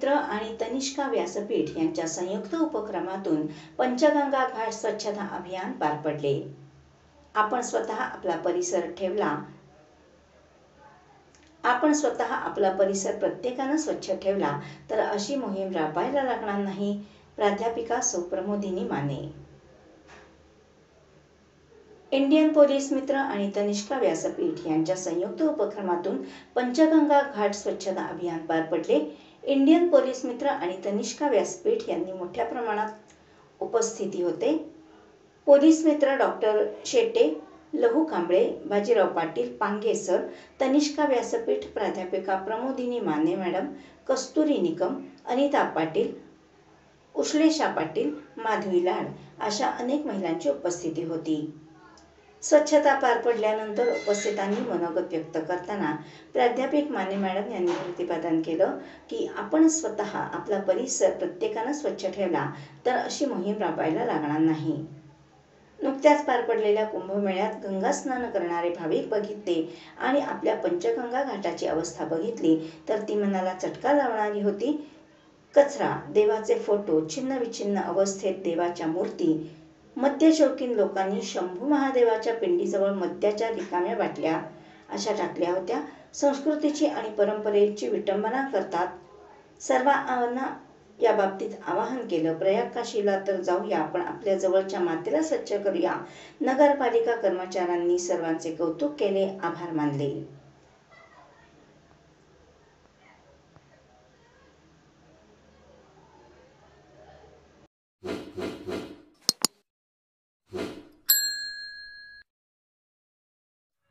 मित्र आणि तनिष्का व्यासपीठ यांच्या संयुक्त उपक्रमातून पंचगंगा घाट स्वच्छता अभियान पार पडले. आपण स्वतः आपला परिसर प्रत्येकानं स्वच्छ ठेवला तर अशी मोहीम राबवायला लागणार नाही. प्राध्यापिका सौ प्रमोदिनी माने. इंडियन पोलीस मित्र आणि तनिष्का व्यासपीठ यांच्या संयुक्त उपक्रमातून पंचगंगा घाट स्वच्छता अभियान पार पडले. इंडियन पोलीस मित्र आणि तनिष्का व्यासपीठ यांनी मोठ्या प्रमाणात उपस्थिती होते. पोलीस मित्र डॉक्टर शेटे, लहू कांबळे, बाजीराव पाटील, पांगे सर, तनिष्का व्यासपीठ प्राध्यापिका प्रमोदिनी माने मॅडम, कस्तुरी निकम, अनिता पाटील, उश्लेषा पाटील, माधवी लाड अशा अनेक महिलांची उपस्थिती होती. स्वच्छता पार पडल्यानंतर उपस्थितांनी मनोगत व्यक्त करताना प्राध्यापिक माने मॅडम यांनी प्रतिपादन केलं की आपण स्वतः आपला परिसर प्रत्येकानं स्वच्छ ठेवला तर अशी मोहीम राबवायला लागणार नाही. नुकत्याच पार पडलेल्या कुंभमेळ्यात गंगा स्नान करणारे भाविक बघितले आणि आपल्या पंचगंगा घाटाची अवस्था बघितली तर ती मनाला चटका लावणारी होती. कचरा, देवाचे फोटो, छिन्नविछिन्न अवस्थेत देवाच्या मूर्ती, मद्यशौकीन लोकांनी शंभू महादेवाच्या पिंडीजवळ मद्याच्या रिकाम्या बाटल्या अशा टाकल्या होत्या. संस्कृतीची आणि परंपरेची विटंबना करतात. सर्वांना या बाबतीत आवाहन केलं. प्रयाग काशीला तर जाऊया, पण आपल्या जवळच्या मातेला स्वच्छ करूया. नगरपालिका कर्मचाऱ्यांनी सर्वांचे कौतुक केले, आभार मानले.